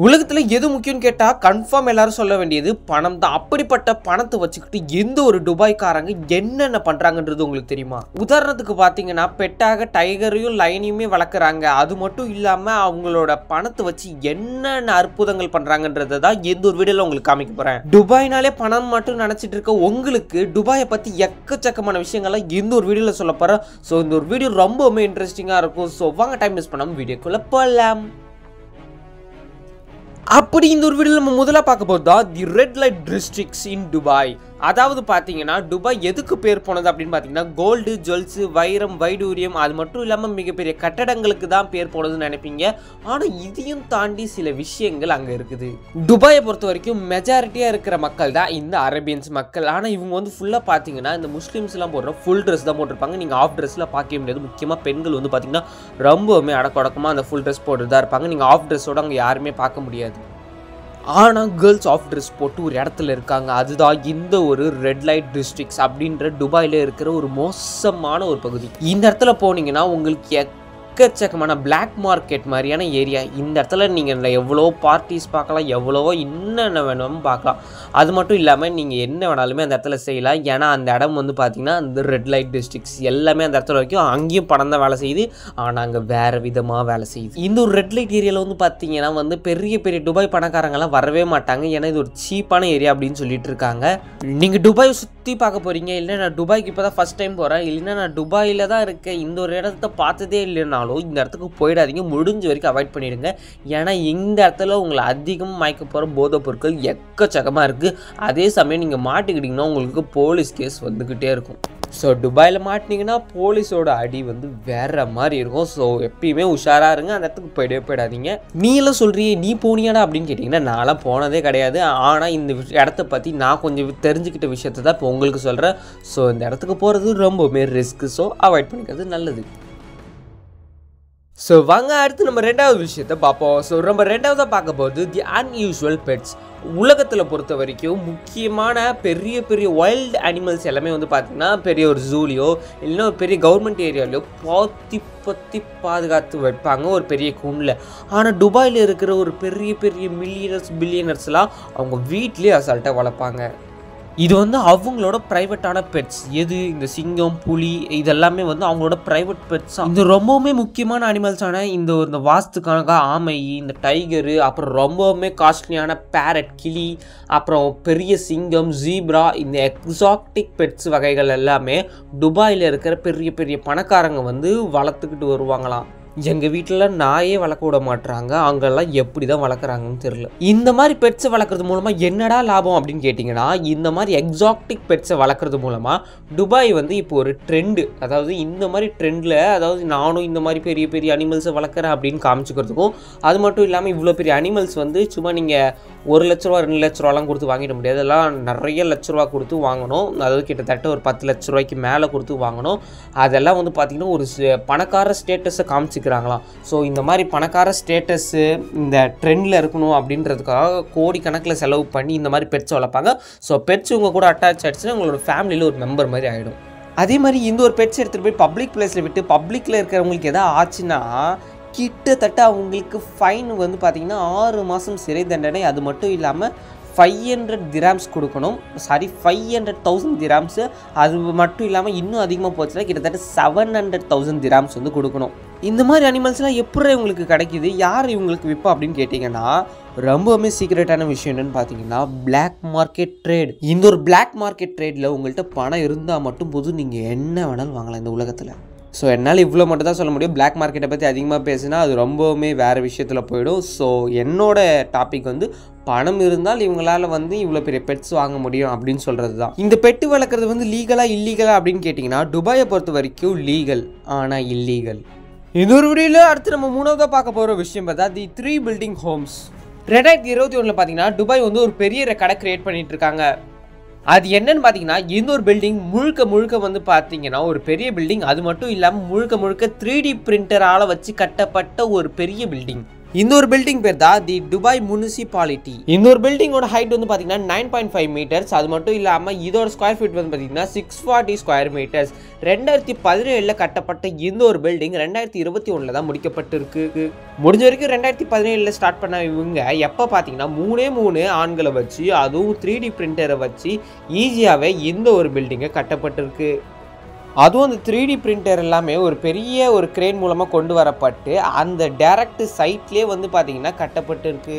உலகத்துல எது முக்கியம்னு கேட்டா கன்ஃபார்ம் எல்லாரும் சொல்ல வேண்டியது பணம் தான். அப்படிப்பட்ட பணத்தை வச்சுக்கிட்டு எந்த ஒரு துபாய்க்காரங்க என்னென்ன பண்றாங்கன்றது உங்களுக்கு தெரியுமா? உதாரணத்துக்கு பாத்தீங்கன்னா பெட்டாக டைகரையும் லைனையுமே வளர்க்குறாங்க. அது மட்டும் இல்லாம அவங்களோட பணத்தை வச்சு என்னென்ன அற்புதங்கள் பண்றாங்கன்றதை தான் எந்த ஒரு வீடியோல உங்களுக்கு காமிக்க போறேன். துபாய்னாலே பணம் மட்டும் நினைச்சிட்டு இருக்க உங்களுக்கு துபாயை பத்தி எக்கச்சக்கமான விஷயங்கள்லாம் எந்த ஒரு வீடியோல சொல்ல போறேன். ஸோ இந்த ஒரு வீடியோ ரொம்பவுமே இன்ட்ரெஸ்டிங்கா இருக்கும். ஸோ வாங்க டைம் மிஸ் பண்ணாம வீடியோக்குள்ள போகலாம். அப்படி இந்த ஒரு வீடியோவில் நம்ம முதல்ல பார்க்க போகிறது தான் the red light districts in Dubai. அதாவது பார்த்தீங்கன்னா துபாய் எதுக்கு பேர் போனது அப்படின்னு பார்த்தீங்கன்னா கோல்டு, ஜுவல்ஸு, வைரம், வைடூரியம் அது மட்டும் இல்லாமல் மிகப்பெரிய கட்டடங்களுக்கு தான் பேர் போனதுன்னு நினைப்பீங்க. ஆனால் இதையும் தாண்டி சில விஷயங்கள் அங்கே இருக்குது. துபாயை பொறுத்த வரைக்கும் மெஜாரிட்டியாக இருக்கிற மக்கள் தான் இந்த அரேபியன்ஸ் மக்கள். ஆனால் இவங்க வந்து ஃபுல்லாக பார்த்தீங்கன்னா இந்த முஸ்லீம்ஸ்லாம் போடுற ஃபுல் ட்ரெஸ் தான் போட்டிருப்பாங்க. நீங்கள் ஆஃப் ட்ரெஸ்ஸில் பார்க்க முடியாது. முக்கியமாக பெண்கள் வந்து பார்த்தீங்கன்னா ரொம்பவுமே அடக்கொடக்கமாக அந்த ஃபுல் ட்ரெஸ் போட்டு தான் இருப்பாங்க. நீங்கள் ஆஃப் ட்ரெஸ்ஸோடு அங்கே யாருமே பார்க்க முடியாது. ஆனால் கேர்ள்ஸ் ஆஃப் ட்ரெஸ் போட்டு ஒரு இடத்துல இருக்காங்க. அதுதான் இந்த ஒரு ரெட் லைட் டிஸ்ட்ரிக்ட்ஸ் அப்படின்ற துபாயில் இருக்கிற ஒரு மோசமான ஒரு பகுதி. இந்த இடத்துல போனீங்கன்னா உங்களுக்கு எக்கச்சக்கமான பிளாக் மார்க்கெட் மாதிரியான ஏரியா. இந்த இடத்துல நீங்கள் எவ்வளோ பார்ட்டிஸ் பார்க்கலாம், எவ்வளவோ என்னென்ன வேணுமோ பார்க்கலாம். அது மட்டும் இல்லாமல் நீங்கள் என்ன வேணாலுமே அந்த இடத்துல செய்யலாம். ஏன்னா அந்த இடம் வந்து பார்த்திங்கன்னா அந்த ரெட் லைட் டிஸ்ட்ரிக்ட்ஸ் எல்லாமே அந்த இடத்துல வரைக்கும் அங்கேயும் பணம் தான் வேலை செய்யுது. ஆனால் அங்கே வேறு விதமாக வேலை செய்யுது. இந்த ஒரு ரெட் லைட் ஏரியாவில் வந்து பார்த்தீங்கன்னா வந்து பெரிய பெரிய துபாய் பணக்காரங்கெல்லாம் வரவே மாட்டாங்க. ஏன்னா இது ஒரு சீப்பான ஏரியா அப்படின்னு சொல்லிட்டு இருக்காங்க. நீங்கள் துபாய் சுற்றி பார்க்க போகிறீங்க, இல்லை நான் துபாய்க்கு இப்போ தான் ஃபஸ்ட் டைம் போகிறேன், இல்லைன்னா நான் துபாயில் தான் இருக்கேன், இந்த ஒரு இடத்த பார்த்ததே இல்லைன்னா இந்த இடத்துக்கு போயிடாதீங்க. முடிஞ்ச வரைக்கும் அவாய்ட் பண்ணிடுங்க. ஏன்னா இந்த இடத்துல உங்களை அதிகமாக மயக்க போகிற போதைப் பொருட்கள் எக்கச்சக்கமாக இருக்குது. அதே சமயம் நீங்கள் மாட்டிக்கிட்டிங்கன்னா உங்களுக்கு போலீஸ் கேஸ் வந்துக்கிட்டே இருக்கும். ஸோ துபாயில் மாட்டினீங்கன்னா போலீஸோட அடி வந்து வேற மாதிரி இருக்கும். ஸோ எப்பயுமே உஷாராக இருங்க, அந்த இடத்துக்கு போயிடாதீங்க. நீ எல்லாம் சொல்றியே நீ போனியாடா அப்படின்னு கேட்டிங்கன்னா நான்லாம் போனதே கிடையாது. ஆனால் இந்த இடத்த பற்றி நான் கொஞ்சம் தெரிஞ்சுக்கிட்ட விஷயத்தை தான் இப்போ உங்களுக்கு சொல்கிறேன். ஸோ இந்த இடத்துக்கு போகிறது ரொம்பவுமே ரிஸ்க்கு. ஸோ அவாய்ட் பண்ணிக்கிறது நல்லது. ஸோ வாங்க அடுத்து நம்ம ரெண்டாவது விஷயத்தை பார்ப்போம். ஸோ நம்ம ரெண்டாவதாக பார்க்க போகிறது தி அன்யூஷுவல் பெட்ஸ். உலகத்தில் பொறுத்த வரைக்கும் முக்கியமான பெரிய பெரிய வைல்டு அனிமல்ஸ் எல்லாமே வந்து பார்த்திங்கன்னா பெரிய ஒரு ஜூலியோ இல்லைன்னா ஒரு பெரிய கவர்மெண்ட் ஏரியாவிலையோ பற்றி பாதுகாத்து வைப்பாங்க ஒரு பெரிய கூண்டில். ஆனால் துபாயில் இருக்கிற ஒரு பெரிய பெரிய பில்லியனர்ஸ்லாம் அவங்க வீட்லேயே அசால்ட்டாக வளர்ப்பாங்க. இது வந்து அவங்களோட ப்ரைவேட்டான பெட்ஸ். எது இந்த சிங்கம், புலி இதெல்லாமே வந்து அவங்களோட ப்ரைவேட் பெட்ஸ். இது ரொம்பவுமே முக்கியமான அனிமல்ஸான இந்த வாஸ்துக்கான ஆமை, இந்த டைகரு, அப்புறம் ரொம்பவுமே காஸ்ட்லியான பேரட், கிளி, அப்புறம் பெரிய சிங்கம், ஜீப்ரா, இந்த எக்ஸாட்டிக் பெட்ஸ் வகைகள் எல்லாமே துபாயில் இருக்கிற பெரிய பெரிய பணக்காரங்க வந்து வளர்த்துக்கிட்டு வருவாங்களாம். எங்கள் வீட்டில் நாயே வளர்க்க விட மாட்டுறாங்க. அங்கெல்லாம் எப்படி தான் வளர்க்குறாங்கன்னு தெரியல. இந்த மாதிரி பெட்ஸை வளர்க்குறது மூலமாக என்னடா லாபம் அப்படின்னு கேட்டிங்கன்னா, இந்த மாதிரி எக்ஸாட்டிக் பெட்ஸை வளர்க்குறது மூலமாக துபாய் வந்து இப்போ ஒரு ட்ரெண்டு, அதாவது இந்த மாதிரி ட்ரெண்டில், அதாவது நானும் இந்த மாதிரி பெரிய பெரிய அனிமல்ஸை வளர்க்குறேன் அப்படின்னு காமிச்சிக்கிறதுக்கும், அது மட்டும் இல்லாமல் இவ்வளோ பெரிய அனிமல்ஸ் வந்து சும்மா நீங்கள் 1 லட்ச ரூபா 2 லட்ச ரூபாலாம் கொடுத்து வாங்கிட முடியாது. அதெல்லாம் நிறைய லட்ச ரூபா கொடுத்து வாங்கணும். அதாவது கிட்டத்தட்ட ஒரு 10 லட்ச ரூபாய்க்கு மேலே கொடுத்து வாங்கணும். அதெல்லாம் வந்து பார்த்திங்கன்னா ஒரு பணக்கார ஸ்டேட்டஸை காமிச்சிக்கிறாங்களாம். ஸோ இந்த மாதிரி பணக்கார ஸ்டேட்டஸு இந்த ட்ரெண்டில் இருக்கணும் அப்படின்றதுக்காக கோடிக்கணக்கில் செலவு பண்ணி இந்த மாதிரி பெட்ஸ் வளர்ப்பாங்க. ஸோ பெட்ஸ் உங்கள் கூட அட்டாச் ஆகிடுச்சுன்னா உங்களோட ஃபேமிலியில் ஒரு மெம்பர் மாதிரி ஆகிடும். அதே மாதிரி இந்த ஒரு பெட்ஸ் எடுத்துகிட்டு போய் பப்ளிக் பிளேஸில் விட்டு பப்ளிக்கில் இருக்கிறவங்களுக்கு எதாவது ஆச்சுன்னா கிட்டத்தட்ட அவங்களுக்கு ஃபைன் வந்து பார்த்திங்கன்னா 6 மாதம் சிறை தண்டனை. அது மட்டும் இல்லாமல் 500 திராம்ஸ் கொடுக்கணும். 500,000 திராம்ஸு. அது மட்டும் இல்லாமல் இன்னும் அதிகமாக போச்சுன்னா கிட்டத்தட்ட 700,000 திராம்ஸ் வந்து கொடுக்கணும். இந்த மாதிரி அனிமல்ஸ்லாம் எப்படி இவங்களுக்கு கிடைக்கிது, யார் இவங்களுக்கு விற்பா அப்படின்னு கேட்டிங்கன்னா, ரொம்பவுமே சீக்ரெட்டான விஷயம் என்னென்னு பார்த்தீங்கன்னா பிளாக் மார்க்கெட் ட்ரேட். இந்த ஒரு பிளாக் மார்க்கெட் ட்ரேடில் உங்கள்கிட்ட பணம் இருந்தால் மட்டும் போதும், நீங்கள் என்ன வேணாலும் வாங்கலாம் இந்த உலகத்தில். ஸோ என்னால் இவ்வளோ மட்டும் தான் சொல்ல முடியும். பிளாக் மார்க்கெட்டை பற்றி அதிகமாக பேசினா அது ரொம்பவுமே வேறு விஷயத்தில் போயிடும். ஸோ என்னோட டாபிக் வந்து பணம் இருந்தால் இவங்களால் வந்து இவ்வளோ பெரிய பெட்ஸ் வாங்க முடியும் அப்படின்னு சொல்கிறது தான். இந்த பெட்டு வளர்க்குறது வந்து லீகலாக இல்லீகலாக அப்படின்னு கேட்டிங்கன்னா துபாயை பொறுத்த வரைக்கும் லீகல், ஆனால் இல்லீகல். இன்னொரு வீடியோவில் அடுத்து நம்ம மூணாவதாக பார்க்க போகிற விஷயம் பார்த்தா தி 3 பில்டிங் ஹோம்ஸ். 2021 பார்த்தீங்கன்னா துபாய் வந்து ஒரு பெரிய ரெக்கார்டை கிரியேட் பண்ணிட்டு இருக்காங்க. அது என்னன்னு பார்த்தீங்கன்னா இந்த ஒரு பில்டிங் முழுக்க வந்து பார்த்தீங்கன்னா ஒரு பெரிய பில்டிங். அது மட்டும் இல்லாமல் முழுக்க 3D பிரிண்டரால் வச்சு கட்டப்பட்ட ஒரு பெரிய பில்டிங். இந்த ஒரு பில்டிங் பேர் தான் தி துபாய் முனிசிபாலிட்டி. இந்த ஒரு பில்டிங்கோட ஹைட் வந்து பார்த்தீங்கன்னா 9.5 மீட்டர்ஸ். அது மட்டும் இல்லாமல் இதோட ஸ்கொயர் ஃபீட் வந்து பார்த்தீங்கன்னா 640 ஸ்கொயர் மீட்டர்ஸ். 2017 கட்டப்பட்ட இந்த ஒரு பில்டிங் 2021 தான் முடிக்கப்பட்டிருக்கு. முடிஞ்ச வரைக்கும் 2017 ஸ்டார்ட் பண்ண இவங்க எப்போ பார்த்தீங்கன்னா 3 ஆண்களை வச்சு அதுவும் 3D பிரிண்டரை வச்சு ஈஸியாகவே இந்த ஒரு பில்டிங்கை கட்டப்பட்டிருக்கு. அதுவும் அந்த 3D பிரிண்டர் எல்லாமே ஒரு பெரிய ஒரு கிரேன் மூலமாக கொண்டு வரப்பட்டு அந்த டைரக்ட் சைட்லேயே வந்து பார்த்தீங்கன்னா கட்டப்பட்டு இருக்கு.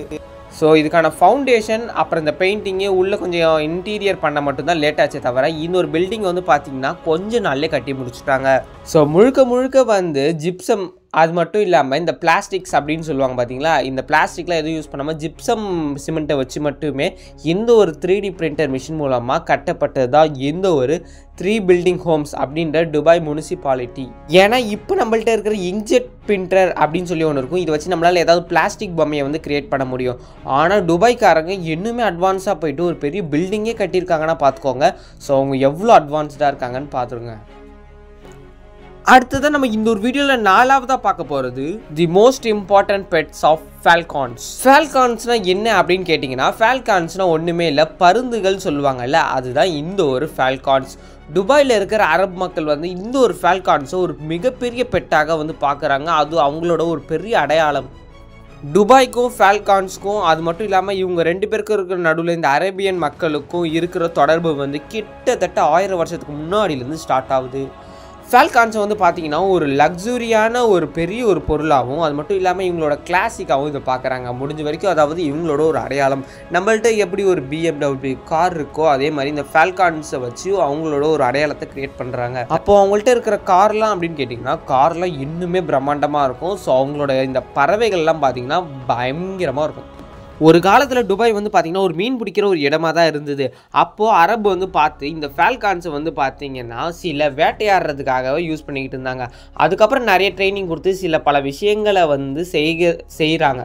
ஸோ இதுக்கான ஃபவுண்டேஷன் அப்புறம் இந்த பெயிண்டிங்கு உள்ளே கொஞ்சம் இன்டீரியர் பண்ண மட்டும்தான் லேட் ஆச்சே தவிர இன்னொரு பில்டிங் வந்து பார்த்தீங்கன்னா கொஞ்சம் நாள்லேயே கட்டி முடிச்சுட்டாங்க. ஸோ முழுக்க வந்து ஜிப்சம் அது மட்டும் இல்லாமல் இந்த பிளாஸ்டிக்ஸ் அப்படின்னு சொல்லுவாங்க பார்த்தீங்களா, இந்த பிளாஸ்டிக்லாம் எதுவும் யூஸ் பண்ணாமல் ஜிப்சம் சிமெண்ட்டை வச்சு மட்டுமே இந்த ஒரு 3D பிரிண்டர் மிஷின் மூலமாக கட்டப்பட்டது தான் இந்த ஒரு 3 பில்டிங் ஹோம்ஸ் அப்படின்ற துபாய் முனிசிபாலிட்டி. ஏன்னா இப்போ நம்மள்ட்ட இருக்கிற இங்க்ஜெட் பிரிண்டர் அப்படின்னு சொல்லி ஒன்று இருக்கும். இதை வச்சு நம்மளால் ஏதாவது பிளாஸ்டிக் பொம்மையை வந்து கிரியேட் பண்ண முடியும். ஆனால் துபாய்க்காரங்க இன்னுமே அட்வான்ஸாக போயிட்டு ஒரு பெரிய பில்டிங்கே கட்டியிருக்காங்கன்னா பார்த்துக்கோங்க. ஸோ அவங்க எவ்வளோ அட்வான்ஸ்டாக இருக்காங்கன்னு பார்த்துருங்க. அடுத்ததான் நம்ம இந்த ஒரு வீடியோவில் 4ஆவதாக பார்க்க போகிறது the most important pets of falcons. ஃபால்கான்ஸ்னால் என்ன அப்படின்னு கேட்டிங்கன்னா, ஃபால்கான்ஸ்னால் ஒன்றுமே இல்லை, பருந்துகள் சொல்லுவாங்கல்ல, அதுதான் இந்த ஒரு ஃபால்கான்ஸ். துபாயில் இருக்கிற அரபு மக்கள் வந்து இந்த ஒரு ஃபால்கான்ஸை ஒரு மிகப்பெரிய பெட்டாக வந்து பார்க்குறாங்க. அது அவங்களோட ஒரு பெரிய அடையாளம். துபாய்க்கும் ஃபால்கான்ஸ்க்கும் அது மட்டும் இல்லாமல் இவங்க 2 பேருக்கும் இருக்கிற நடுவில் இந்த அரேபியன் மக்களுக்கும் இருக்கிற தொடர்பு வந்து கிட்டத்தட்ட 1000 வருஷத்துக்கு முன்னாடியிலேருந்து ஸ்டார்ட் ஆகுது. ஃபால்கான்ஸை வந்து பார்த்தீங்கன்னா ஒரு லக்ஸுரியான ஒரு பெரிய ஒரு பொருளாகவும் அது மட்டும் இல்லாமல் இவங்களோட கிளாசிக்காகவும் இதை பார்க்குறாங்க முடிஞ்ச வரைக்கும். அதாவது இவங்களோட ஒரு அடையாளம். நம்மள்ட்ட எப்படி ஒரு BMW கார் இருக்கோ அதே மாதிரி இந்த ஃபால்கான்ஸை வச்சு அவங்களோட ஒரு அடையாளத்தை க்ரியேட் பண்ணுறாங்க. அப்போது அவங்கள்ட்ட இருக்கிற கார்லாம் அப்படின்னு கேட்டிங்கன்னா கார்லாம் இன்னுமே பிரம்மாண்டமாக இருக்கும். ஸோ அவங்களோட இந்த பறவைகள்லாம் பார்த்திங்கன்னா பயங்கரமாக இருக்கும். ஒரு காலத்தில் துபாய் வந்து பார்த்திங்கன்னா ஒரு மீன் பிடிக்கிற ஒரு இடமா தான் இருந்தது. அப்போது அரபு வந்து பார்த்து இந்த ஃபால்கான்ஸை வந்து பார்த்திங்கன்னா சில வேட்டையாடுறதுக்காகவே யூஸ் பண்ணிக்கிட்டு இருந்தாங்க. அதுக்கப்புறம் நிறைய ட்ரைனிங் கொடுத்து சில பல விஷயங்களை வந்து செய்கிறாங்க.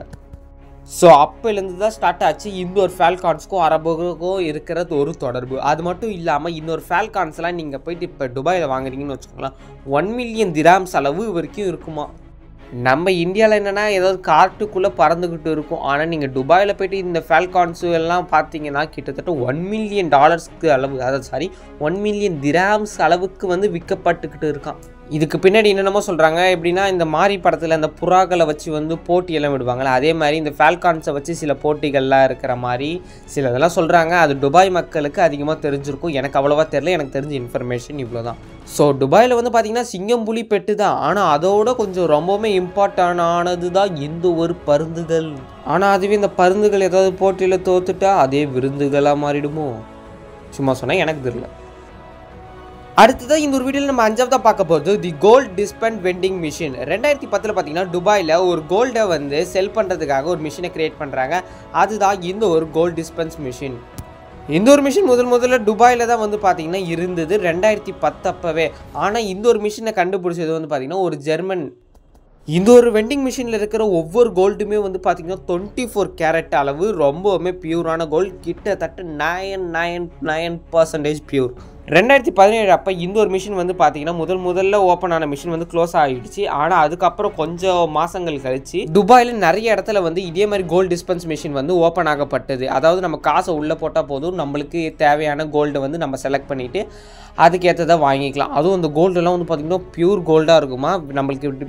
ஸோ அப்போலேருந்து தான் ஸ்டார்ட் ஆச்சு இந்த ஒரு ஃபால்கான்ஸ்க்கும் அரபுக்கும் இருக்கிற ஒரு தொடர்பு. அது மட்டும் இல்லாமல் இன்னொரு ஃபால்கான்ஸ்லாம் நீங்கள் போயிட்டு இப்போ துபாயில் வாங்குறீங்கன்னு வச்சுக்கோங்களேன், 1 மில்லியன் திராம்ஸ் அளவு வரைக்கும் இருக்குமா. நம்ம இந்தியாவில் என்னென்னா ஏதாவது காட்டுக்குள்ளே பறந்துக்கிட்டு இருக்கும். ஆனால் நீங்கள் துபாயில் போய்ட்டு இந்த ஃபால்கான்ஸு எல்லாம் பார்த்தீங்கன்னா கிட்டத்தட்ட $1 மில்லியன் அளவு, அதாவது 1 மில்லியன் திராம்ஸ் அளவுக்கு வந்து விற்கப்பட்டுக்கிட்டு இருக்கான். இதுக்கு பின்னாடி என்னென்னமோ சொல்கிறாங்க. எப்படின்னா இந்த மாரி படத்தில் அந்த புறாக்களை வச்சு வந்து போட்டியெல்லாம் விடுவாங்களே, அதே மாதிரி இந்த ஃபால்கான்ஸை வச்சு சில போட்டிகள்லாம் இருக்கிற மாதிரி சில இதெல்லாம் சொல்கிறாங்க. அது துபாய் மக்களுக்கு அதிகமாக தெரிஞ்சிருக்கும். எனக்கு அவ்வளோவா தெரியல. எனக்கு தெரிஞ்ச இன்ஃபர்மேஷன் இவ்வளோ தான். ஸோ துபாயில் வந்து பார்த்திங்கன்னா சிங்கம் புலி பெட்டு தான். ஆனால் அதோட கொஞ்சம் ரொம்பவுமே இம்பார்ட்டண்டானது தான் இந்த ஒரு பருந்துகள். ஆனால் அதுவே இந்த பருந்துகள் ஏதாவது போட்டியில் தோத்துட்டா அதே விருந்துகளாக மாறிடுமோ, சும்மா சொன்னால் எனக்கு தெரியல. அடுத்ததான் இந்த ஒரு வீடியோவில் நம்ம 5ஆவதா பார்க்க போகிறது தி கோல்ட் டிஸ்பென்ஸ் வெண்டிங் மிஷின். 2010 பார்த்தீங்கன்னா துபாயில் ஒரு கோல்டை வந்து செல் பண்ணுறதுக்காக ஒரு மிஷினை கிரியேட் பண்ணுறாங்க. அதுதான் இந்த ஒரு கோல்ட் டிஸ்பென்ஸ் மிஷின். இந்த ஒரு மிஷின் முதல்ல துபாயில் தான் வந்து பார்த்திங்கன்னா இருந்தது 2010 அப்போவே. ஆனால் இந்த ஒரு மிஷினை கண்டுபிடிச்சது வந்து பார்த்திங்கன்னா ஒரு ஜெர்மன். இந்த ஒரு வெண்டிங் மிஷினில் இருக்கிற ஒவ்வொரு கோல்டுமே வந்து பார்த்திங்கன்னா 24 கேரட் அளவு, ரொம்பவுமே பியூரான கோல்டு, கிட்டத்தட்ட 99% பியூர். 2017 அப்போ இந்த ஒரு மிஷின் வந்து பார்த்திங்கன்னா முதல்ல ஓப்பன் ஆன மிஷின் வந்து க்ளோஸ் ஆகிடுச்சு. ஆனால் அதுக்கப்புறம் கொஞ்சம் மாதங்கள் கழிச்சு துபாயில் நிறைய இடத்துல வந்து இதே மாதிரி கோல்டு டிஸ்பென்ஸ் மிஷின் வந்து ஓப்பன் ஆகப்பட்டது. அதாவது நம்ம காசை உள்ளே போட்டால் போதும், நம்மளுக்கு தேவையான கோல்டை வந்து நம்ம செலக்ட் பண்ணிவிட்டு அதுக்கேற்றதை வாங்கிக்கலாம். அதுவும் அந்த கோல்டெல்லாம் வந்து பார்த்திங்கன்னா பியூர் கோல்டாக இருக்குமா. நம்மளுக்கு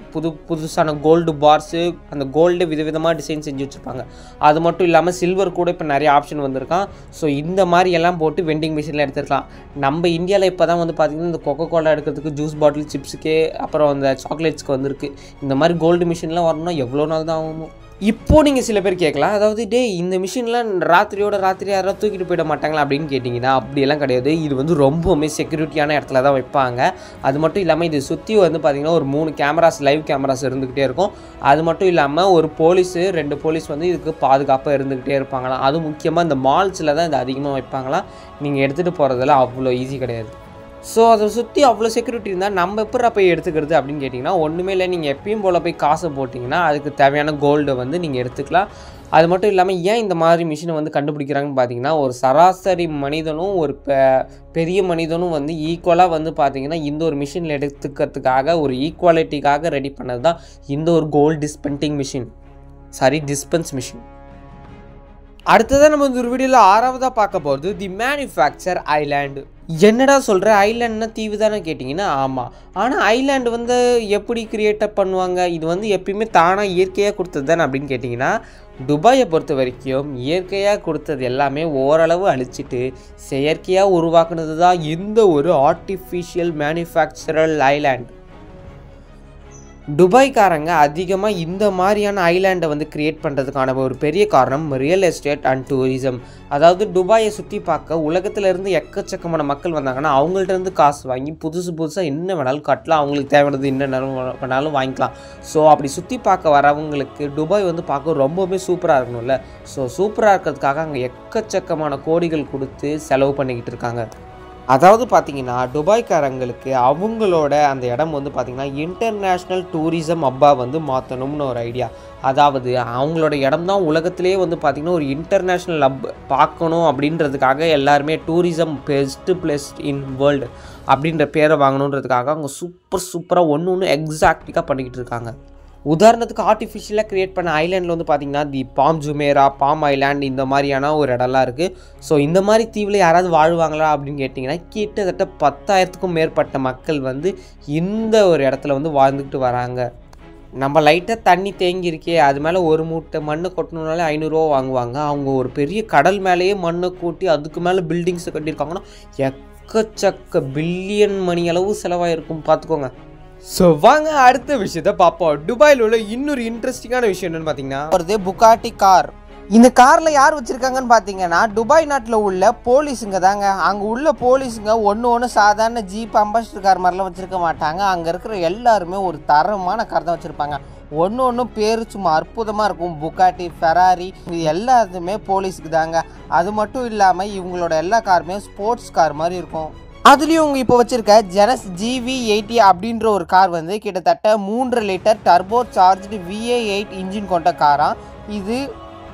புதுசான கோல்டு பார்ஸு, அந்த கோல்டு விதவிதமாக டிசைன் செஞ்சு வச்சுருப்பாங்க. அது மட்டும் இல்லாமல் சில்வர் கூட இப்போ நிறைய ஆப்ஷன் வந்திருக்கான். ஸோ இந்த மாதிரி எல்லாம் போட்டு வெண்டிங் மிஷினில் எடுத்துருக்கலாம். நம்ம இந்தியாவில் இப்போ தான் வந்து பார்த்திங்கன்னா இந்த கொக்கோ கோலா எடுக்கிறதுக்கு ஜூஸ் பாட்டில், சிப்ஸுக்கே அப்புறம் அந்த சாக்லேட்ஸ்க்கு வந்திருக்கு. இந்த மாதிரி கோல்டு மிஷின்லாம் வரணும்னா எவ்வளோ நாள் தான் ஆகும். இப்போது நீங்கள் சில பேர் கேட்கலாம், அதாவது இந்த மிஷின்லாம் ராத்திரியோட ராத்திரி யாராவது தூக்கிட்டு போயிட மாட்டாங்களா அப்படின்னு கேட்டிங்கன்னா அப்படியெல்லாம் கிடையாது. இது வந்து ரொம்பவுமே செக்யூரிட்டியான இடத்துல தான் வைப்பாங்க. அது மட்டும் இல்லாமல் இது சுற்றி வந்து பார்த்திங்கன்னா ஒரு 3 கேமராஸ், லைவ் கேமராஸ் இருந்துக்கிட்டே இருக்கும். அது மட்டும் இல்லாமல் ஒரு போலீஸு 2 போலீஸ் வந்து இதுக்கு பாதுகாப்பாக இருந்துக்கிட்டே இருப்பாங்களாம். அது முக்கியமாக இந்த மால்ஸில் தான் இது அதிகமாக வைப்பாங்களாம். நீங்கள் எடுத்துகிட்டு போகிறதெல்லாம் அவ்வளோ ஈஸி கிடையாது. ஸோ அதை சுற்றி அவ்வளோ செக்யூரிட்டி இருந்தால் நம்ம எப்போ போய் எடுத்துக்கிறது அப்படின்னு கேட்டிங்கன்னா ஒன்றுமே இல்லை. நீங்கள் எப்பயும் போல் போய் காசை போட்டிங்கன்னா அதுக்கு தேவையான கோல்டை வந்து நீங்கள் எடுத்துக்கலாம். அது மட்டும் இல்லாமல் ஏன் இந்த மாதிரி மிஷினை வந்து கண்டுபிடிக்கிறாங்கன்னு பார்த்தீங்கன்னா ஒரு சராசரி மனிதனும் ஒரு பெரிய மனிதனும் வந்து ஈக்குவலாக வந்து பார்த்திங்கன்னா இந்த ஒரு மிஷினில் எடுத்துக்கிறதுக்காக ஒரு ஈக்குவாலிட்டிக்காக ரெடி பண்ணது தான் இந்த ஒரு gold dispensing machine. Dispense machine. அடுத்ததான் நம்ம இந்த ஒரு வீடியோவில் 6வதாக பார்க்க போகிறது தி மேனுஃபேக்சர் ஐலாண்டு. என்னடா சொல்கிற, ஐலாண்ட்னா தீவு தானே கேட்டிங்கன்னா ஆமாம். ஆனால் ஐலாண்டு வந்து எப்படி கிரியேட்டப் பண்ணுவாங்க, இது வந்து எப்பயுமே தானாக இயற்கையாக கொடுத்தது தானே அப்படின்னு கேட்டிங்கன்னா, துபாயை பொறுத்த வரைக்கும் இயற்கையாக கொடுத்தது எல்லாமே ஓரளவு அழிச்சிட்டு செயற்கையாக உருவாக்குனது தான் இந்த ஒரு ஆர்டிஃபிஷியல் மேனுஃபேக்சரல் ஐலாண்ட். துபாய்க்காரங்க அதிகமாக இந்த மாதிரியான ஐலாண்டை வந்து கிரியேட் பண்ணுறதுக்கான ஒரு பெரிய காரணம் ரியல் எஸ்டேட் அண்ட் டூரிசம். அதாவது துபாயை சுற்றி பார்க்க உலகத்திலேருந்து எக்கச்சக்கமான மக்கள் வந்தாங்கன்னா அவங்கள்ட்ட காசு வாங்கி புதுசாக என்ன வேணாலும் கட்டலாம், அவங்களுக்கு தேவையானது என்ன வேணாலும் வாங்கிக்கலாம். ஸோ அப்படி சுற்றி பார்க்க வரவங்களுக்கு துபாய் வந்து பார்க்க ரொம்பவுமே சூப்பராக இருக்கணும்ல. ஸோ சூப்பராக இருக்கிறதுக்காக அங்கே எக்கச்சக்கமான கோடிகள் கொடுத்து செலவு பண்ணிக்கிட்டு இருக்காங்க. அதாவது பார்த்தீங்கன்னா துபாய்க்காரங்களுக்கு அவங்களோட அந்த இடம் வந்து பார்த்திங்கன்னா இன்டர்நேஷ்னல் டூரிசம் ஹப்பாக வந்து மாற்றணும்னு ஒரு ஐடியா. அதாவது அவங்களோட இடம் தான் உலகத்திலே வந்து பார்த்திங்கன்னா ஒரு இன்டர்நேஷ்னல் ஹப் பார்க்கணும் அப்படின்றதுக்காக எல்லாருமே tourism best place in world அப்படின்ற பேரை வாங்கணுன்றதுக்காக அவங்க சூப்பராக ஒன்று எக்ஸாக்டிக்காக பண்ணிக்கிட்டு இருக்காங்க. உதாரணத்துக்கு ஆர்டிஃபிஷியலாக க்ரியேட் பண்ண ஐலாண்டில் வந்து பார்த்திங்கன்னா தி பாம் ஜுமேரா, பாம் ஐலாண்ட் இந்த மாதிரியான ஒரு இடம்லாம் இருக்குது. ஸோ இந்த மாதிரி தீவில் யாராவது வாழ்வாங்களா அப்படின்னு கேட்டிங்கன்னா கிட்டத்தட்ட 10,000க்கும் மேற்பட்ட மக்கள் வந்து இந்த ஒரு இடத்துல வந்து வாழ்ந்துக்கிட்டு வராங்க. நம்ம லைட்டாக தண்ணி தேங்கியிருக்கே அது மேலே ஒரு மூட்டை மண்ணை கொட்டணுனாலே 500 ரூபா வாங்குவாங்க. அவங்க ஒரு பெரிய கடல் மேலேயே மண்ணை கூட்டி அதுக்கு மேலே பில்டிங்ஸை கட்டியிருக்காங்கன்னா எக்கச்சக்க பில்லியன் மணி அளவு செலவாயிருக்கும் பார்த்துக்கோங்க. ஸோ வாங்க அடுத்த விஷயத்தை பார்ப்போம். துபாயில் உள்ள இன்னொரு இன்ட்ரெஸ்டிங்கான விஷயம் என்னென்னு பார்த்தீங்கன்னா ஒரு புகாட்டி கார். இந்த காரில் யார் வச்சுருக்காங்கன்னு பார்த்தீங்கன்னா துபாய் நாட்டில் உள்ள போலீஸுங்க தாங்க. அங்கே உள்ள போலீஸுங்க ஒன்று சாதாரண ஜீப் அம்பாசிடர் கார் மாதிரிலாம் வச்சுருக்க மாட்டாங்க. அங்கே இருக்கிற எல்லாருமே ஒரு தரமான கார் தான் வச்சுருப்பாங்க. ஒன்று பேர் சும்மா அற்புதமாக இருக்கும். புகாட்டி, ஃபெராரி இது எல்லாத்துமே போலீஸுக்கு தாங்க. அது மட்டும் இல்லாமல் இவங்களோட எல்லா காருமே ஸ்போர்ட்ஸ் கார் மாதிரி இருக்கும். அதுலேயும் இவங்க இப்போ வச்சுருக்க ஜெனஸ் GV80 அப்படின்ற ஒரு கார் வந்து கிட்டத்தட்ட 3 litre turbo charged VA8 engine கொண்ட காராம். இது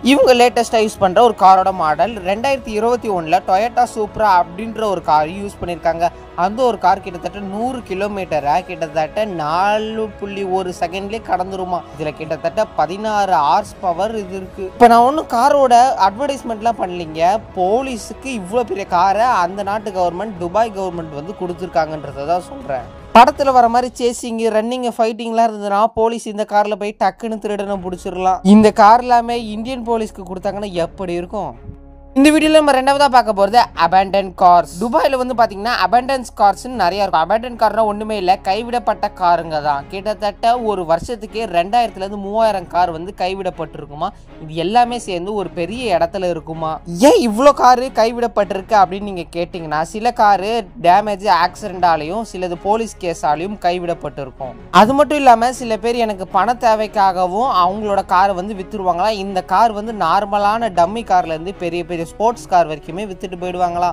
இவங்க லேட்டஸ்ட்டாக யூஸ் பண்ணுற ஒரு காரோட மாடல். 2021 டொயோட்டா சூப்ரா அப்படின்ற ஒரு கார் யூஸ் பண்ணியிருக்காங்க. அந்த ஒரு கார் கிட்டத்தட்ட 100 கிலோமீட்டரை கிட்டத்தட்ட 4.1 செகண்ட்லேயே கடந்துருமா. இதில் கிட்டத்தட்ட 16 ஹார்ஸ் பவர் இது இருக்குது. இப்போ நான் ஒன்றும் காரோட அட்வர்டைஸ்மெண்ட்லாம் பண்ணலிங்க. போலீஸுக்கு இவ்வளோ பெரிய காரை அந்த நாட்டு கவர்மெண்ட் துபாய் கவர்மெண்ட் வந்து கொடுத்துருக்காங்கன்றதை தான் சொல்கிறேன். படத்தில் வர மாதிரி சேசிங்கு, ரன்னிங்கு, ஃபைட்டிங்லாம் இருந்ததுன்னா போலீஸ் இந்த காரில் போய் டக்குன்னு திருடனை பிடிச்சிடலாம். இந்த கார் எல்லாமே இந்தியன் போலீஸ்க்கு கொடுத்தாங்கன்னா எப்படி இருக்கும்? இந்த வீடியோவில் நம்ம ரெண்டாவதாக பார்க்க போகிறது அபேண்டன் கார்ஸ். துபாயில் வந்து பார்த்தீங்கன்னா அபேண்டன்ஸ் கார்ஸ்ன்னு நிறையா இருக்கும். அபேண்டன் கார்னா ஒன்றுமே இல்லை, கைவிடப்பட்ட காருங்க தான். கிட்டத்தட்ட ஒரு வருஷத்துக்கே 2000லேருந்து 3000 கார் வந்து கைவிடப்பட்டிருக்குமா. இது எல்லாமே சேர்ந்து ஒரு பெரிய இடத்துல இருக்குமா. ஏன் இவ்வளோ காரு கைவிடப்பட்டிருக்கு அப்படின்னு நீங்கள் கேட்டிங்கன்னா, சில காரு டேமேஜ் ஆக்சிடென்டாலையும் சிலது போலீஸ் கேஸாலையும் கைவிடப்பட்டிருக்கும். அது மட்டும் இல்லாமல் சில பேர் எனக்கு பண தேவைக்காகவும் அவங்களோட காரை வந்து விற்றுருவாங்களா. இந்த கார் வந்து நார்மலான டம்மி கார்லேருந்து பெரிய பெரிய ஸ்போர்ட்ஸ் கார் வரைக்குமே வித்துட்டு போயிடுவாங்களா.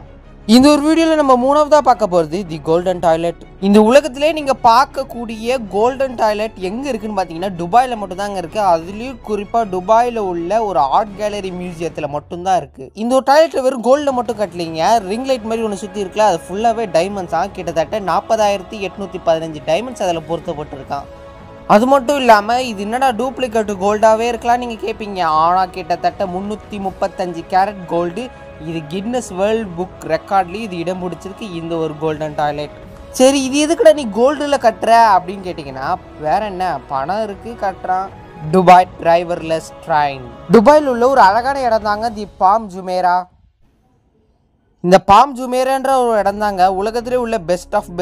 இந்த ஒரு வீடியோவில் நம்ம மூணாவதாக பார்க்க போகிறது தி கோல்டன் டாய்லெட். இந்த உலகத்திலே நீங்கள் பார்க்கக்கூடிய கோல்டன் டாய்லெட் எங்கே இருக்குன்னு பார்த்தீங்கன்னா துபாயில் மட்டும்தாங்க இருக்குது. அதுலேயும் குறிப்பாக துபாயில் உள்ள ஒரு ஆர்ட் கேலரி மியூசியத்தில் மட்டும்தான் இருக்குது. இந்த ஒரு டாய்லெட்டில் வெறும் கோல்டில் மட்டும் கட்டலிங்க, ரிங் லைட் மாதிரி ஒன்று சுற்றி இருக்குல்ல, அது ஃபுல்லாகவே டைமண்ட்ஸாக. கிட்டத்தட்ட 40,815 டைமண்ட்ஸ் அதில் பொருத்தப்பட்டிருக்கான். அது மட்டும் இல்லாமல் இது என்னடா டூப்ளிகேட் கோல்டாகவே இருக்கலாம் நீங்கள் கேட்பீங்க. ஆனால் கிட்டத்தட்ட 335 கேரட் கோல்டு. இது கின்னஸ் வேர்ல்ட் புக் ரெக்கார்ட்லேயும் இது இடம் பிடிச்சிருக்கு இந்த ஒரு கோல்டன் டாய்லெட். சரி, இது எதுக்குடா நீ கோல்டில் கட்டுற அப்படின்னு கேட்டிங்கன்னா, வேற என்ன, பணம் இருக்குது கட்டுறான். Dubai driverless train. துபாயில் உள்ள ஒரு அழகான இடம் தாங்க தி பாம் ஜுமேரா. இந்த பாம் ஜுமேரான்ற ஒரு இடம் தாங்க உலகத்திலே உள்ள best of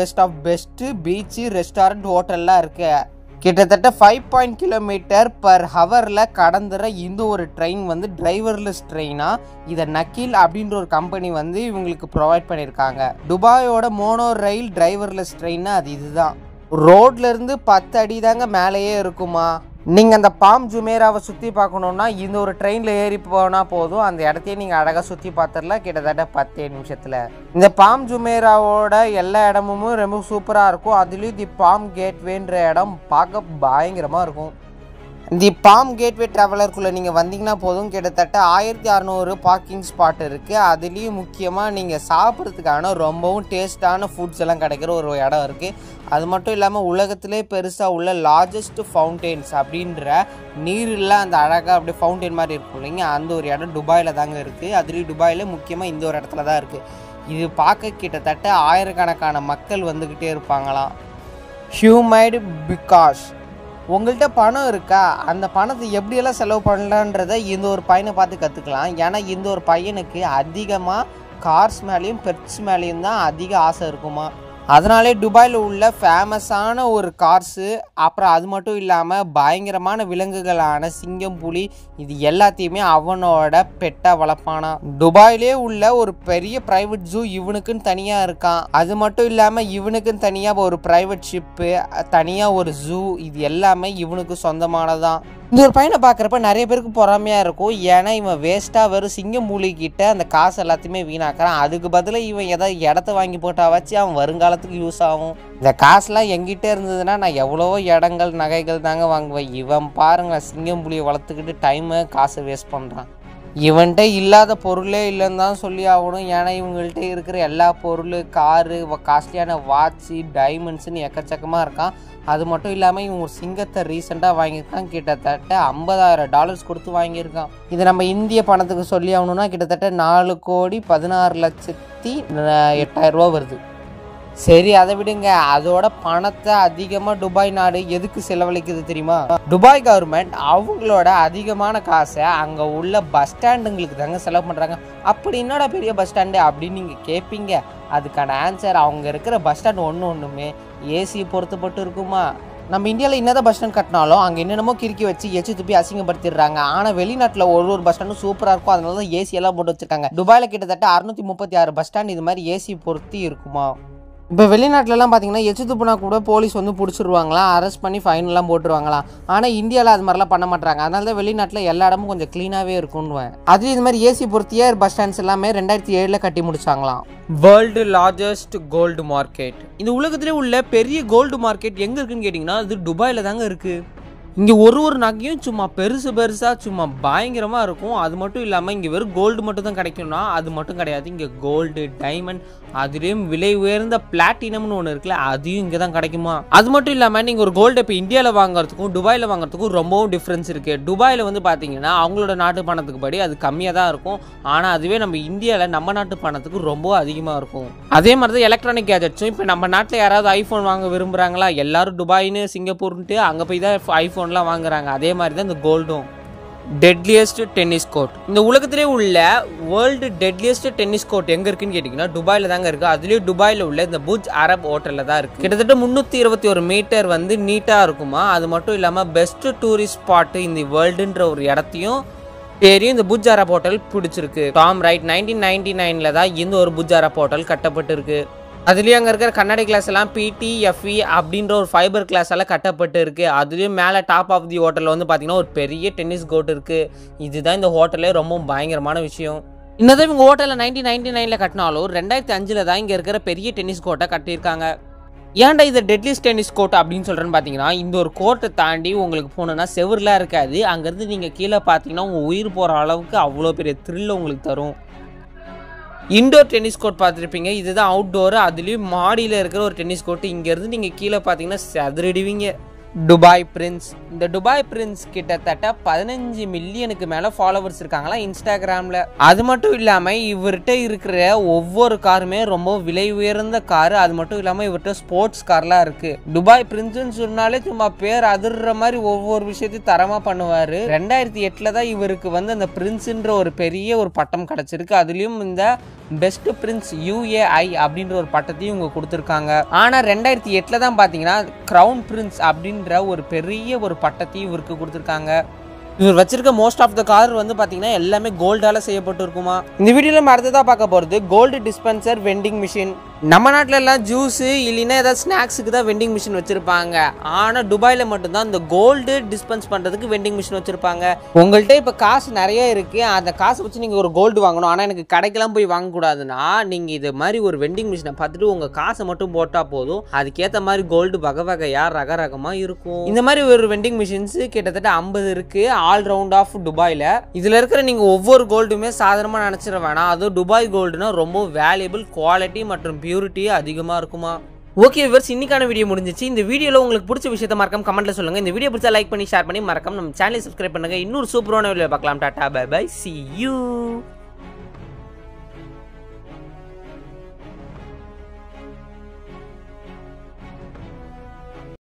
best beach, restaurant, ஹோட்டல்லாம் இருக்கு. கிட்டத்தட்ட 5 கிலோமீட்டர் பர் ஹவரில் கடந்துற இந்த ஒரு ட்ரெயின் வந்து டிரைவர்லெஸ் ட்ரெயினாக. இதை நக்கீல் அப்படின்ற ஒரு கம்பெனி வந்து இவங்களுக்கு ப்ரொவைட் பண்ணியிருக்காங்க. துபாயோட மோனோ ரயில் டிரைவர்லெஸ் ட்ரெயின்னா அது இதுதான். ரோட்லேருந்து 10 அடி தாங்க மேலேயே இருக்குமா. நீங்கள் அந்த பாம் ஜுமேராவை சுற்றி பார்க்கணுன்னா இந்த ஒரு ட்ரெயினில் ஏறி போனால் போதும், அந்த இடத்தையே நீங்கள் அழகாக சுற்றி பார்த்துடலாம் கிட்டத்தட்ட 10 நிமிஷத்தில். இந்த பாம் ஜுமேராவோட எல்லா இடமும் ரொம்ப சூப்பராக இருக்கும். அதுலேயும் தி பாம் கேட்வேன்ற இடம் பார்க்க பயங்கரமாக இருக்கும். இந்த பாம் கேட்வே ட்ராவலருக்குள்ளே நீங்கள் வந்தீங்கன்னா போதும், கிட்டத்தட்ட 1600 பார்க்கிங் ஸ்பாட் இருக்குது. அதுலேயும் முக்கியமாக நீங்கள் சாப்பிட்றதுக்கான ரொம்பவும் டேஸ்டான ஃபுட்ஸ் எல்லாம் கிடைக்கிற ஒரு இடம் இருக்குது. அது மட்டும் இல்லாமல் உலகத்திலே பெருசாக உள்ள லார்ஜஸ்ட் ஃபவுண்டெயின்ஸ் அப்படின்ற நீரில் அந்த அழகாக அப்படியே ஃபவுண்டெயின் மாதிரி இருக்கும் இல்லைங்க, அந்த ஒரு இடம் துபாயில் தாங்க இருக்குது. அதுலேயும் துபாயில் முக்கியமாக இந்த ஒரு இடத்துல தான் இருக்குது. இது பார்க்க கிட்டத்தட்ட ஆயிரக்கணக்கான மக்கள் வந்துக்கிட்டே இருப்பாங்களாம். ஹியூமைடு பிகாஷ் உங்கள்கிட்ட பணம் இருக்கா, அந்த பணத்தை எப்படியெல்லாம் செலவு பண்ணலான்றதை இந்த ஒரு பையனை பார்த்து கற்றுக்கலாம். ஏன்னா இந்த ஒரு பையனுக்கு அதிகமாக கார்ஸ் மேலேயும் பெட்ஸ் மேலேயும் தான் அதிக ஆசை இருக்குமா. அதனாலே துபாயில் உள்ள ஃபேமஸான ஒரு கார்ஸு, அப்புறம் அது மட்டும் இல்லாமல் பயங்கரமான விலங்குகளான சிங்கம், புலி, இது எல்லாத்தையுமே அவனோட பெட்டாக வளர்ப்பானா. துபாயிலே உள்ள ஒரு பெரிய ப்ரைவேட் ஜூ இவனுக்குன்னு தனியாக இருக்கான். அது மட்டும் இல்லாமல் இவனுக்குன்னு தனியாக ஒரு ப்ரைவேட் ஷிப்பு, தனியாக ஒரு ஜூ, இது எல்லாமே இவனுக்கு சொந்தமானதான். இந்த ஒரு பையனை பார்க்குறப்ப நிறைய பேருக்கு பொறாமையாக இருக்கும். ஏன்னா இவன் வேஸ்ட்டாக வெறும் சிங்கம் மூலிகிட்ட அந்த காசு எல்லாத்தையுமே வீணாக்குறான். அதுக்கு பதிலாக இவன் ஏதாவது இடத்த வாங்கி போட்டா வச்சு அவன் வருங்காலத்துக்கு யூஸ் ஆகும். இந்த காசுலாம் எங்கிட்ட இருந்ததுன்னா நான் எவ்வளவோ இடங்கள் நகைகள் தாங்க வாங்குவேன். இவன் பாருங்க சிங்கம் புலியை வளர்த்துக்கிட்டு டைமை காசை வேஸ்ட் பண்ணுறான். இவன்கிட்ட இல்லாத பொருளே இல்லைன்னு தான் சொல்லி ஆகணும். ஏன்னா இவங்கள்ட்ட இருக்கிற எல்லா பொருள், காரு, காஸ்ட்லியான வாட்சி, டைமண்ட்ஸுன்னு எக்கச்சக்கமாக இருக்கான். அது மட்டும் இல்லாமல் இவன் ஒரு சிங்கத்தை ரீசெண்டாக வாங்கியிருக்கான். கிட்டத்தட்ட $50,000 கொடுத்து வாங்கியிருக்கான். இது நம்ம இந்திய பணத்துக்கு சொல்லி ஆகணும்னா கிட்டத்தட்ட 4,16,08,000 வருது. சரி, அதை விடுங்க. அதோட பணத்தை அதிகமாக துபாய் நாடு எதுக்கு செலவழிக்குது தெரியுமா? துபாய் கவர்மெண்ட் அவங்களோட அதிகமான காசை அங்கே உள்ள பஸ் ஸ்டாண்டுங்களுக்கு தாங்க செலவு பண்ணுறாங்க. அப்படி என்னோட பெரிய பஸ் ஸ்டாண்டு அப்படின்னு நீங்கள் கேட்பீங்க. அதுக்கான ஆன்சர், அவங்க இருக்கிற பஸ் ஸ்டாண்ட் ஒன்றுமே ஏசி பொறுத்தப்பட்டு இருக்குமா. நம்ம இந்தியாவில் என்னதான் பஸ் ஸ்டாண்ட் கட்டினாலும் அங்கே என்னென்னமோ கிறுக்கி வச்சு எச்சு துப்பி அசிங்கப்படுத்திடுறாங்க. ஆனால் வெளிநாட்டில் ஒரு பஸ் ஸ்டாண்டும் சூப்பராக இருக்கும். அதனால தான் ஏசி எல்லாம் போட்டு வச்சுருக்காங்க. துபாயில் கிட்டத்தட்ட 636 பஸ் ஸ்டாண்ட் இது மாதிரி ஏசி பொருத்தி இருக்குமா. இப்போ வெளிநாட்டிலலாம் பார்த்தீங்கன்னா எச்சு துப்புனா கூட போலீஸ் வந்து பிடிச்சிருவாங்களாம், அரெஸ்ட் பண்ணி ஃபைன்லாம் போட்டுருவாங்களாம். ஆனால் இந்தியாவில் அது மாதிரிலாம் பண்ண மாட்டாங்க. அதனால தான் வெளிநாட்டில் எல்லா இடமும் கொஞ்சம் க்ளீனாகவே இருக்குன்னுவேன். அதுலேயும் இது மாதிரி ஏசி பொருத்திய பஸ் ஸ்டாண்ட்ஸ் எல்லாமே 2007 கட்டி முடிச்சாங்களாம். வேர்ல்டு லார்ஜஸ்ட் கோல்டு மார்க்கெட், இந்த உலகத்திலே உள்ள பெரிய கோல்டு மார்க்கெட் எங்கே இருக்குன்னு கேட்டிங்கன்னா அது துபாயில் தாங்க இருக்குது. இங்கே ஒரு நகையும் சும்மா பெருசாக சும்மா பயங்கரமாக இருக்கும். அது மட்டும் இல்லாமல் இங்கே வெறும் கோல்டு மட்டும் தான் கிடைக்கும்னா அது மட்டும் கிடையாது. இங்கே கோல்டு, டைமண்ட், அதுலேயும் விலை உயர்ந்த பிளாட்டினம்னு ஒன்று இருக்குல்ல, அதையும் இங்கே தான் கிடைக்குமா. அது மட்டும் இல்லாமல் நீங்கள் ஒரு கோல்டு இப்போ இந்தியாவில் வாங்குறதுக்கும் துபாயில் வாங்குறதுக்கும் ரொம்பவும் டிஃப்ரென்ஸ் இருக்குது. துபாயில் வந்து பார்த்தீங்கன்னா அவங்களோட நாட்டு பணத்துக்கு படி அது கம்மியாக தான் இருக்கும். ஆனால் அதுவே நம்ம இந்தியாவில் நம்ம நாட்டு பணத்துக்கு ரொம்ப அதிகமாக இருக்கும். அதே மாதிரி தான் எலக்ட்ரானிக் கேஜெட்ஸும். இப்போ நம்ம நாட்டில் யாராவது ஐஃபோன் வாங்க விரும்புகிறாங்களா, எல்லாரும் துபாயின்னு சிங்கப்பூர்ன்ட்டு அங்கே போய் தான் ஐஃபோன்லாம் வாங்குறாங்க. அதே மாதிரி தான் இந்த கோல்டும். டெட்லியஸ்ட் டென்னிஸ் கோர்ட், இந்த உலகத்திலே உள்ள வேர்ல்டு டெட்லியஸ்ட் டென்னிஸ் கோர்ட் எங்கே இருக்குன்னு கேட்டிங்கன்னா துபாயில் தாங்க இருக்குது. அதுலேயும் துபாயில் உள்ள இந்த புஜ் அரப் ஹோட்டலில் தான் இருக்குது. கிட்டத்தட்ட 321 மீட்டர் வந்து நீட்டாக இருக்குமா. அது மட்டும் இல்லாமல் பெஸ்ட் டூரிஸ்ட் ஸ்பாட்டு இந்த வேர்ல்டுன்ற ஒரு இடத்தையும் பேரையும் இந்த புஜ் அரப் ஹோட்டல் பிடிச்சிருக்கு. டாம் ரைட் 1999 தான் இந்த ஒரு புஜ் அரப் ஹோட்டல் கட்டப்பட்டு இருக்கு. அதுலேயும் அங்கே இருக்கிற கண்ணாடி கிளாஸ் எல்லாம் PTFE அப்படின்ற ஒரு ஃபைபர் கிளாஸ் எல்லாம் கட்டப்பட்டு இருக்குது. அதுலேயும் மேலே டாப் ஆஃப் தி ஹோட்டலில் வந்து பார்த்தீங்கன்னா ஒரு பெரிய டென்னிஸ் கோர்ட் இருக்குது. இதுதான் இந்த ஹோட்டலே ரொம்ப பயங்கரமான விஷயம். இன்னதான் இவங்க ஹோட்டலில் 1999 கட்டினாலும் 2005 தான் இங்கே இருக்கிற பெரிய டென்னிஸ் கோர்ட்டை கட்டியிருக்காங்க. ஏன்டா இதை டெட்லிஸ்ட் டென்னிஸ் கோர்ட் அப்படின்னு சொல்கிறேன்னு பார்த்தீங்கன்னா இந்த ஒரு கோர்ட்டை தாண்டி உங்களுக்கு போனோன்னா செவர்லாம் இருக்காது. அங்கேருந்து நீங்கள் கீழே பார்த்தீங்கன்னா உங்கள் உயிர் போகிற அளவுக்கு அவ்வளோ பெரிய த்ரில் உங்களுக்கு தரும். இன்டோர் டென்னிஸ் கோர்ட் பார்த்துருப்பீங்க, இதுதான் அவுட்டோர். அதுலேயும் மாடியில் இருக்கிற ஒரு டென்னிஸ் கோர்ட். இங்கேருந்து நீங்கள் கீழே பார்த்தீங்கன்னா செதறிடுவீங்க. துபாய் பிரின்ஸ், இந்த துபாய் பிரின்ஸ் கிட்டத்தட்ட 15 மில்லியனுக்கு மேலே ஃபாலோவர்ஸ் இருக்காங்களா இன்ஸ்டாகிராமில். அது மட்டும் இல்லாமல் இவர்கிட்ட இருக்கிற ஒவ்வொரு காருமே ரொம்ப விலை உயர்ந்த காரு. அது மட்டும் இல்லாமல் இவர்கிட்ட ஸ்போர்ட்ஸ் கார்லாம் இருக்குது. துபாய் பிரின்ஸ்ன்னு சொன்னாலே சும்மா பேர் அதிர்ற மாதிரி ஒவ்வொரு விஷயத்தையும் தரமாக பண்ணுவார். 2008 தான் இவருக்கு வந்து அந்த பிரின்ஸுன்ற ஒரு பெரிய ஒரு பட்டம் கிடச்சிருக்கு. அதுலேயும் இந்த பெஸ்ட் பிரின்ஸ் UAI அப்படின்ற ஒரு பட்டத்தையும் இவங்க கொடுத்துருக்காங்க. ஆனால் 2008 தான் பார்த்தீங்கன்னா கிரவுன் பிரின்ஸ் அப்படின்ற ஒரு பெரிய ஒரு பட்டத்தையும் இவருக்கு கொடுத்துருக்காங்க. இவர் வச்சிருக்க மோஸ்ட் ஆஃப் த கார் வந்து பார்த்தீங்கன்னா எல்லாமே கோல்டால் செய்யப்பட்டு இருக்குமா. இந்த வீடியோவில் அடுத்ததாக பார்க்க போகிறது கோல்டு டிஸ்பென்சர் வெண்டிங் மிஷின். நம்ம நாட்டில எல்லாம் ஜூஸ் இல்லைன்னா ஏதாவது ஸ்நாக்ஸுக்கு தான் வெண்டிங் மிஷின் வச்சிருப்பாங்க. ஆனால் துபாயில் மட்டும்தான் இந்த கோல்டு டிஸ்பென்ஸ் பண்ணுறதுக்கு வெண்டிங் மிஷின் வச்சிருப்பாங்க. உங்கள்கிட்ட இப்போ காசு நிறைய இருக்குது, அந்த காசை வச்சு நீங்கள் ஒரு கோல்டு வாங்கணும், ஆனால் எனக்கு கடைக்கெல்லாம் போய் வாங்கக்கூடாதுன்னா நீங்கள் இது மாதிரி ஒரு வெண்டிங் மிஷினை பார்த்துட்டு உங்கள் காசை மட்டும் போட்டால் போதும். அதுக்கேற்ற மாதிரி கோல்டு வகை வகையாக ரகரகமாக இருக்கும். இந்த மாதிரி ஒரு வெண்டிங் மிஷின்ஸ் கிட்டத்தட்ட 50 இருக்குது ஆல் ரவுண்ட் ஆஃப் துபாயில். இதில் இருக்கிற நீங்கள் ஒவ்வொரு கோல்டுமே சாதாரணமாக நினச்சிட வேணாம். அதுவும் துபாய் கோல்டுனா ரொம்ப வேல்யூபிள், குவாலிட்டி மற்றும் பியூரிட்டி அதிகமாக இருக்குமா. ஓகே வியூவர்ஸ், இன்னைக்கான வீடியோ முடிஞ்சிச்சு. இந்த வீடியோவில் உங்களுக்கு பிடிச்ச விஷயத்தை மறக்காம கமெண்ட்ல சொல்லுங்க. இந்த வீடியோ பிடிச்சா லைக் பண்ணி ஷேர் பண்ணி மறக்காம நம்ம சேனலை சப்ஸ்கிரைப் பண்ணுங்க. இன்னொரு சூப்பரான வீடியோ பார்க்கலாம். Tata bye bye, see you.